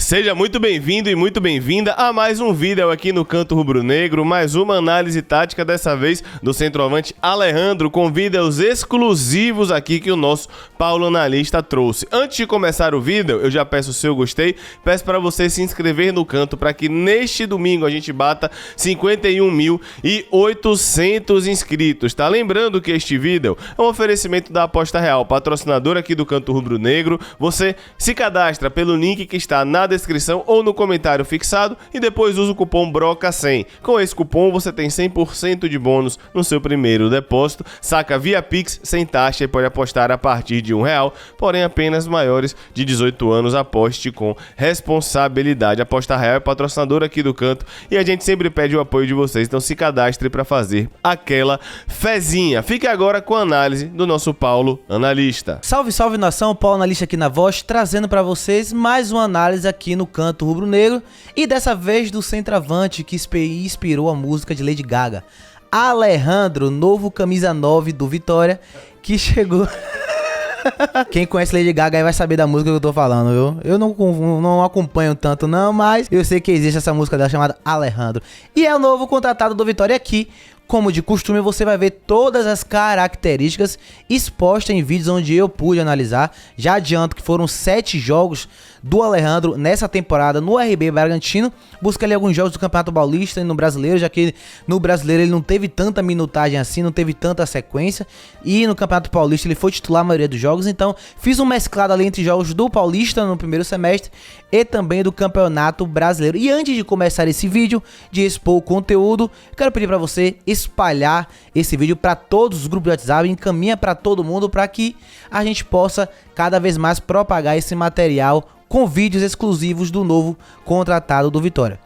Seja muito bem-vindo e muito bem-vinda a mais um vídeo aqui no Canto Rubro-Negro, mais uma análise tática, dessa vez do centroavante Alejandro, com vídeos exclusivos aqui que o nosso Paulo Analista trouxe. Antes de começar o vídeo, eu já peço o seu gostei, peço para você se inscrever no canto para que neste domingo a gente bata 51.800 inscritos, tá? Lembrando que este vídeo é um oferecimento da Aposta Real, patrocinador aqui do Canto Rubro-Negro. Você se cadastra pelo link que está na descrição ou no comentário fixado e depois usa o cupom BROCA100. Com esse cupom você tem 100% de bônus no seu primeiro depósito, saca via Pix sem taxa e pode apostar a partir de R$1, porém apenas maiores de 18 anos. Aposte com responsabilidade. Aposta Real é patrocinador aqui do canto e a gente sempre pede o apoio de vocês, então se cadastre para fazer aquela fezinha. Fique agora com a análise do nosso Paulo Analista. Salve, salve nação, Paulo Analista aqui na voz, trazendo para vocês mais uma análise aqui no Canto Rubro-Negro e dessa vez do centroavante que inspirou a música de Lady Gaga, Alejandro, novo camisa 9 do Vitória, que chegou... Quem conhece Lady Gaga aí vai saber da música que eu tô falando, viu? Eu não acompanho tanto não, mas eu sei que existe essa música dela chamada Alejandro. E é o novo contratado do Vitória aqui. Como de costume, você vai ver todas as características expostas em vídeos onde eu pude analisar. Já adianto que foram 7 jogos do Alejandro nessa temporada no RB Bragantino. Busca ali alguns jogos do Campeonato Paulista e no Brasileiro, já que no Brasileiro ele não teve tanta minutagem assim, não teve tanta sequência. E no Campeonato Paulista ele foi titular a maioria dos jogos. Então fiz um mesclado ali entre jogos do Paulista no primeiro semestre e também do Campeonato Brasileiro. E antes de começar esse vídeo, de expor o conteúdo, quero pedir para você espalhar esse vídeo para todos os grupos de WhatsApp, encaminha para todo mundo para que a gente possa cada vez mais propagar esse material com vídeos exclusivos do novo contratado do Vitória.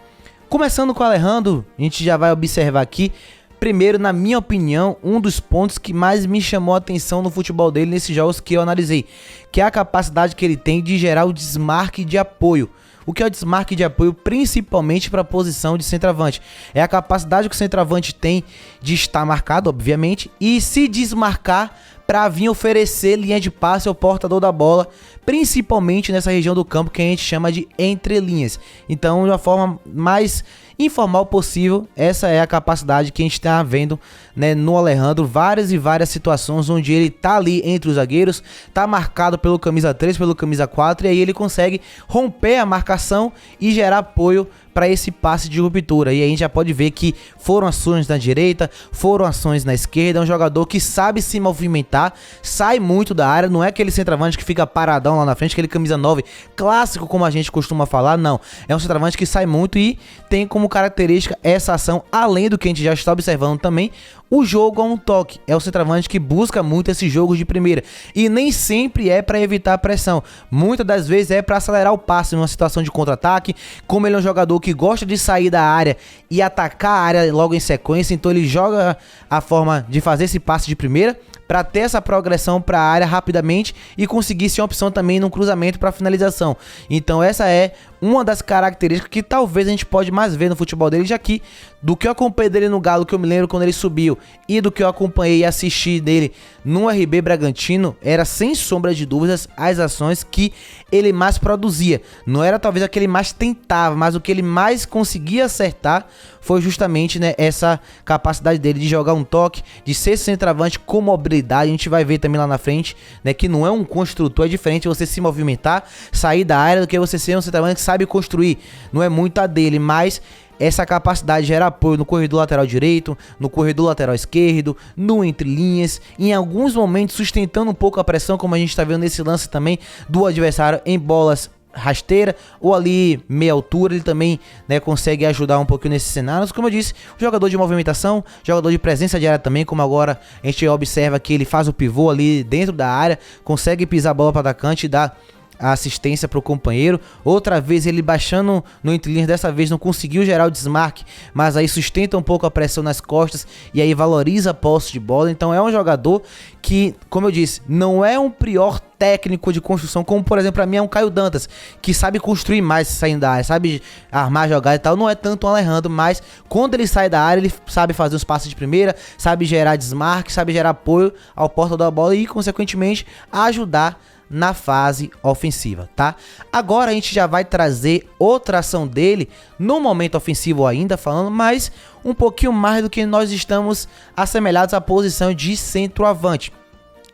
Começando com o Alejandro, a gente já vai observar aqui, primeiro, na minha opinião, um dos pontos que mais me chamou a atenção no futebol dele nesses jogos que eu analisei, que é a capacidade que ele tem de gerar o desmarque de apoio. O que é o desmarque de apoio, principalmente para a posição de centroavante? É a capacidade que o centroavante tem de estar marcado, obviamente, e se desmarcar para vir oferecer linha de passe ao portador da bola, principalmente nessa região do campo que a gente chama de entrelinhas. Então, de uma forma mais informal possível, essa é a capacidade que a gente está vendo, né, no Alejandro. Várias e várias situações onde ele tá ali entre os zagueiros, tá marcado pelo camisa 3, pelo camisa 4, e aí ele consegue romper a marcação e gerar apoio para esse passe de ruptura. E aí a gente já pode ver que foram ações na direita, foram ações na esquerda. É um jogador que sabe se movimentar, sai muito da área, não é aquele centroavante que fica paradão lá na frente, aquele camisa 9 clássico como a gente costuma falar, não. É um centroavante que sai muito e tem como característica essa ação, além do que a gente já está observando também, o jogo a um toque. É o centroavante que busca muito esses jogos de primeira e nem sempre é para evitar a pressão, muitas das vezes é para acelerar o passe numa situação de contra-ataque. Como ele é um jogador que gosta de sair da área e atacar a área logo em sequência, então ele joga a forma de fazer esse passe de primeira para ter essa progressão para a área rapidamente e conseguir ser uma opção também no cruzamento para finalização. Então essa é uma das características que talvez a gente pode mais ver no futebol dele, já que do que eu acompanhei dele no Galo, que eu me lembro quando ele subiu, e do que eu acompanhei e assisti dele no RB Bragantino, era sem sombra de dúvidas as ações que ele mais produzia. Não era talvez aquele mais tentava, mas o que ele mais conseguia acertar foi justamente, né, essa capacidade dele de jogar um toque, de ser centroavante com mobilidade. A gente vai ver também lá na frente, né, que não é um construtor, é diferente você se movimentar, sair da área, do que você ser um centroavante que sabe construir. Não é muito a dele, mas essa capacidade de gerar apoio no corredor lateral direito, no corredor lateral esquerdo, no entre linhas, em alguns momentos sustentando um pouco a pressão, como a gente está vendo nesse lance também do adversário em bolas rasteira ou ali meia altura. Ele também, né, consegue ajudar um pouquinho nesses cenários. Como eu disse, jogador de movimentação, jogador de presença de área também, como agora a gente observa que ele faz o pivô ali dentro da área, consegue pisar a bola para o atacante e dar a assistência para o companheiro. Outra vez ele baixando no entrelinhas, dessa vez não conseguiu gerar o desmarque, mas aí sustenta um pouco a pressão nas costas e aí valoriza a posse de bola. Então é um jogador que, como eu disse, não é um prior técnico de construção, como por exemplo, para mim é um Caio Dantas, que sabe construir mais saindo da área, sabe armar jogada e tal. Não é tanto um Alejandro, mas quando ele sai da área, ele sabe fazer os passes de primeira, sabe gerar desmarque, sabe gerar apoio ao porta da bola e consequentemente ajudar na fase ofensiva, tá? Agora a gente já vai trazer outra ação dele no momento ofensivo ainda falando, mas um pouquinho mais do que nós estamos assemelhados à posição de centroavante.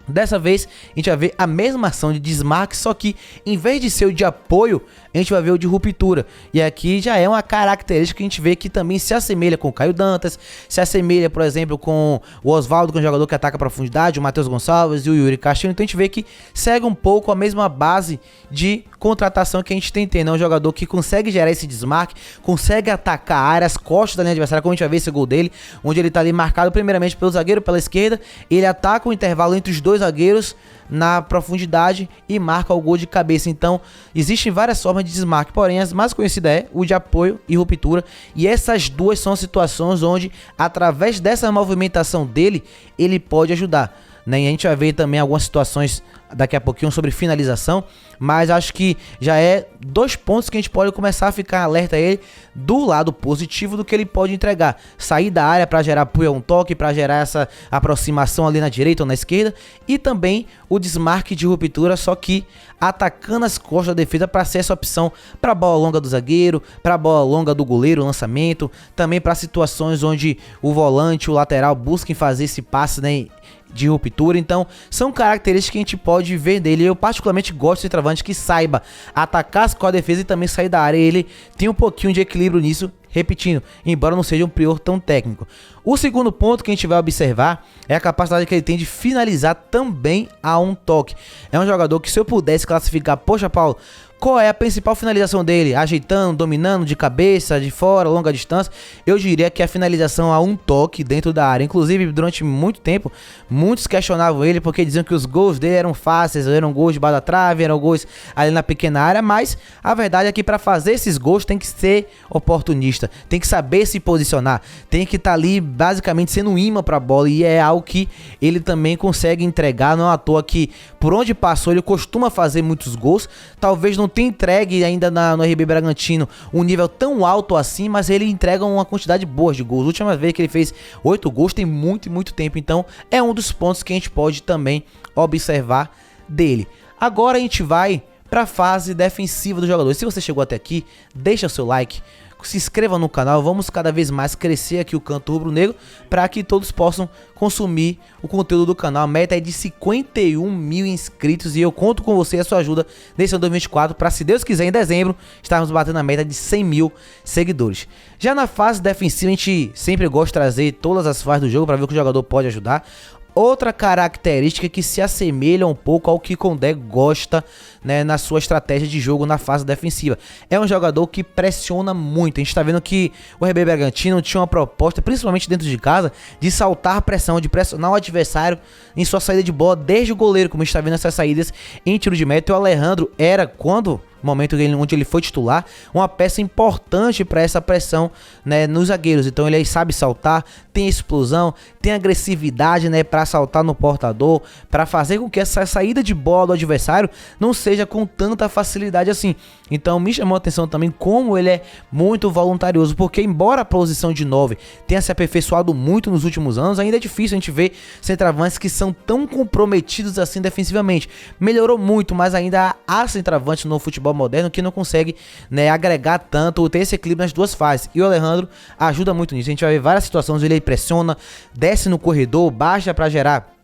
Dessa vez, a gente vai ver a mesma ação de desmarque, só que em vez de ser o de apoio, a gente vai ver o de ruptura. E aqui já é uma característica que a gente vê que também se assemelha com o Caio Dantas, se assemelha, por exemplo, com o Oswaldo, que é um jogador que ataca a profundidade, o Matheus Gonçalves e o Yuri Castilho. Então a gente vê que segue um pouco a mesma base de contratação que a gente tem tendo. É um jogador que consegue gerar esse desmarque, consegue atacar a área, as costas da linha adversária, como a gente vai ver esse gol dele, onde ele tá ali marcado primeiramente pelo zagueiro pela esquerda, ele ataca o intervalo entre os dois zagueiros na profundidade e marca o gol de cabeça. Então existem várias formas de desmarque, porém as mais conhecidas é o de apoio e ruptura, e essas duas são situações onde através dessa movimentação dele ele pode ajudar, né? E a gente vai ver também algumas situações daqui a pouquinho sobre finalização, mas acho que já é 2 pontos que a gente pode começar a ficar alerta a ele do lado positivo do que ele pode entregar. Sair da área para gerar apoio a um toque, para gerar essa aproximação ali na direita ou na esquerda, e também o desmarque de ruptura, só que atacando as costas da defesa para ser essa opção para a bola longa do zagueiro, para a bola longa do goleiro, lançamento, também para situações onde o volante, o lateral busquem fazer esse passe, né, de ruptura. Então são características que a gente pode ver dele. Eu particularmente gosto de centroavante que saiba atacar as costas da defesa e também sair da área. Ele tem um pouquinho de equilíbrio nisso, repetindo, embora não seja um prior tão técnico. O segundo ponto que a gente vai observar é a capacidade que ele tem de finalizar também a um toque. É um jogador que, se eu pudesse classificar, poxa, Paulo, qual é a principal finalização dele? Ajeitando, dominando, de cabeça, de fora, longa distância? Eu diria que a finalização a um toque dentro da área. Inclusive, durante muito tempo, muitos questionavam ele porque diziam que os gols dele eram fáceis, eram gols de da trave, eram gols ali na pequena área, mas a verdade é que para fazer esses gols tem que ser oportunista, tem que saber se posicionar, tem que estar ali basicamente sendo um imã para a bola, e é algo que ele também consegue entregar. Não é à toa que por onde passou ele costuma fazer muitos gols. Talvez não tenha entregue ainda no RB Bragantino um nível tão alto assim, mas ele entrega uma quantidade boa de gols. A última vez que ele fez 8 gols tem muito tempo, então é um dos pontos que a gente pode também observar dele. Agora a gente vai para a fase defensiva do jogador. Se você chegou até aqui, deixa o seu like, se inscreva no canal, vamos cada vez mais crescer aqui o Canto Rubro Negro para que todos possam consumir o conteúdo do canal. A meta é de 51 mil inscritos e eu conto com você e a sua ajuda nesse ano 2024 para, se Deus quiser, em dezembro estarmos batendo a meta de 100 mil seguidores. Já na fase defensiva, a gente sempre gosta de trazer todas as fases do jogo para ver o que o jogador pode ajudar. Outra característica que se assemelha um pouco ao que Condé gosta, né, na sua estratégia de jogo na fase defensiva. É um jogador que pressiona muito. A gente está vendo que o RB Bragantino tinha uma proposta, principalmente dentro de casa, de saltar pressão, de pressionar o adversário em sua saída de bola desde o goleiro, como a gente está vendo essas saídas em tiro de meta. E o Alejandro era, quando momento onde ele foi titular, uma peça importante para essa pressão, né, nos zagueiros. Então ele sabe saltar, tem explosão, tem agressividade, né, para saltar no portador, para fazer com que essa saída de bola do adversário não seja com tanta facilidade assim. Então me chamou a atenção também como ele é muito voluntarioso, porque embora a posição de 9 tenha se aperfeiçoado muito nos últimos anos, ainda é difícil a gente ver centroavantes que são tão comprometidos assim defensivamente. Melhorou muito, mas ainda há centroavantes no futebol moderno que não consegue, né, agregar tanto, ter esse equilíbrio nas duas fases, e o Alejandro ajuda muito nisso. A gente vai ver várias situações, ele pressiona, desce no corredor, baixa para gerar,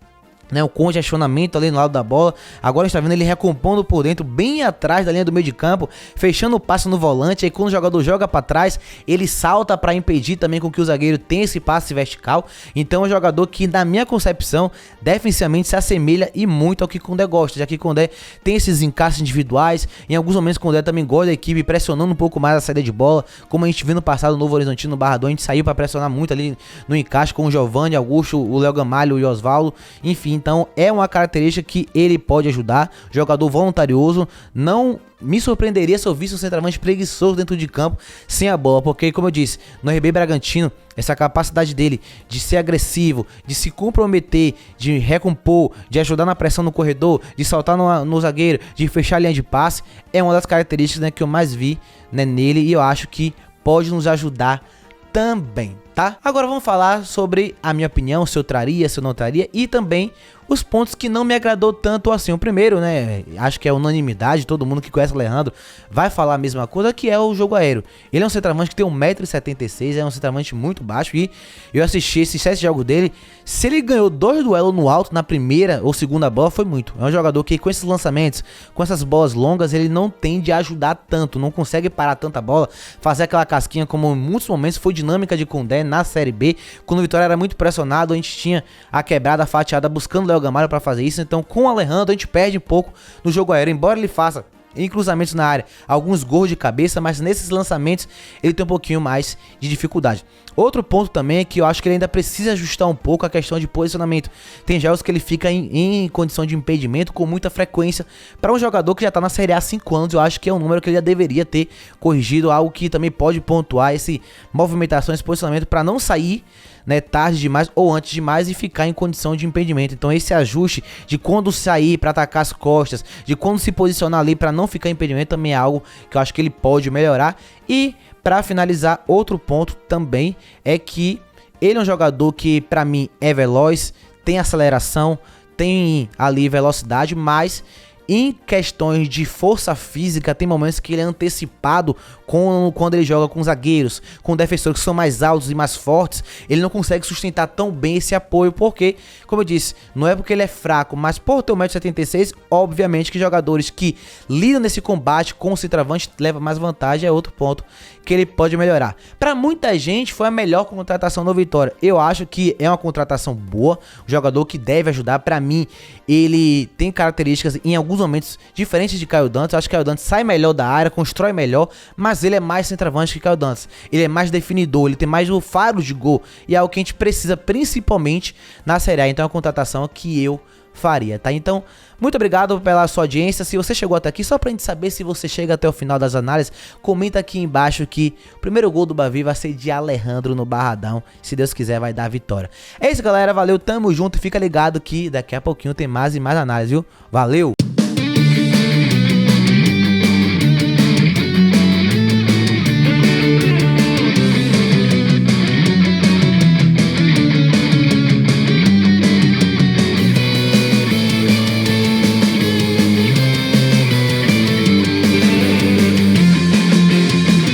né, o congestionamento ali no lado da bola. Agora a gente tá vendo ele recompondo por dentro, bem atrás da linha do meio de campo, fechando o passe no volante. Aí quando o jogador joga para trás, ele salta para impedir também com que o zagueiro tenha esse passe vertical. Então é um jogador que, na minha concepção, defensivamente se assemelha e muito ao que Condé gosta, já que Condé tem esses encaixes individuais. Em alguns momentos Condé também gosta da equipe pressionando um pouco mais a saída de bola, como a gente viu no passado no Novo Horizontino, no Barradão. A gente saiu para pressionar muito ali no encaixe com o Giovani, Augusto, o Léo Gamalho e o Oswaldo, enfim. Então é uma característica que ele pode ajudar. Jogador voluntarioso. Não me surpreenderia se eu visse um centroavante preguiçoso dentro de campo sem a bola, porque, como eu disse, no RB Bragantino, essa capacidade dele de ser agressivo, de se comprometer, de recompor, de ajudar na pressão no corredor, de saltar no zagueiro, de fechar a linha de passe, é uma das características, né, que eu mais vi, né, nele, e eu acho que pode nos ajudar também. tá? Agora vamos falar sobre a minha opinião, se eu traria, se eu não traria, e também os pontos que não me agradou tanto assim. O primeiro, né, acho que é unanimidade, todo mundo que conhece o Alejandro vai falar a mesma coisa, que é o jogo aéreo. Ele é um centroavante que tem 1,76 m, é um centroavante muito baixo, e eu assisti esses 7 jogos dele. Se ele ganhou 2 duelos no alto na primeira ou segunda bola, foi muito. É um jogador que com esses lançamentos, com essas bolas longas, ele não tende a ajudar tanto, não consegue parar tanta bola, fazer aquela casquinha como em muitos momentos foi dinâmica de Koundé na Série B, quando o Vitória era muito pressionado, a gente tinha a quebrada, a fatiada, buscando Léo Gamalho para fazer isso. Então com o Alejandro a gente perde um pouco no jogo aéreo, embora ele faça em cruzamentos na área alguns gols de cabeça, mas nesses lançamentos ele tem um pouquinho mais de dificuldade. Outro ponto também é que eu acho que ele ainda precisa ajustar um pouco a questão de posicionamento. Tem jogos que ele fica em condição de impedimento com muita frequência. Para um jogador que já está na Série A há 5 anos, eu acho que é um número que ele já deveria ter corrigido, algo que também pode pontuar esse movimentação, esse posicionamento, para não sair, né, tarde demais ou antes demais e ficar em condição de impedimento. Então esse ajuste de quando sair para atacar as costas, de quando se posicionar ali para não ficar em impedimento, também é algo que eu acho que ele pode melhorar. E para finalizar, outro ponto também é que ele é um jogador que para mim é veloz, tem aceleração, tem ali velocidade, mas em questões de força física, tem momentos que ele é antecipado quando ele joga com zagueiros, com defensores que são mais altos e mais fortes. Ele não consegue sustentar tão bem esse apoio, porque, como eu disse, não é porque ele é fraco, mas por ter 1,76 m, obviamente que jogadores que lidam nesse combate com o centroavante levam mais vantagem, é outro ponto que ele pode melhorar. Para muita gente foi a melhor contratação do Vitória. Eu acho que é uma contratação boa, um jogador que deve ajudar. Para mim, ele tem características em alguns momentos diferentes de Caio Dantas. Eu acho que Caio Dantas sai melhor da área, constrói melhor, mas ele é mais centroavante que Caio Dantas. Ele é mais definidor, ele tem mais o faro de gol, e é o que a gente precisa principalmente na Série A. Então é uma contratação que eu faria, tá? Então, muito obrigado pela sua audiência. Se você chegou até aqui, só pra gente saber se você chega até o final das análises, comenta aqui embaixo que o primeiro gol do Bavi vai ser de Alejandro no Barradão. Se Deus quiser, vai dar a vitória. É isso, galera. Valeu, tamo junto. Fica ligado que daqui a pouquinho tem mais e mais análise, viu? Valeu!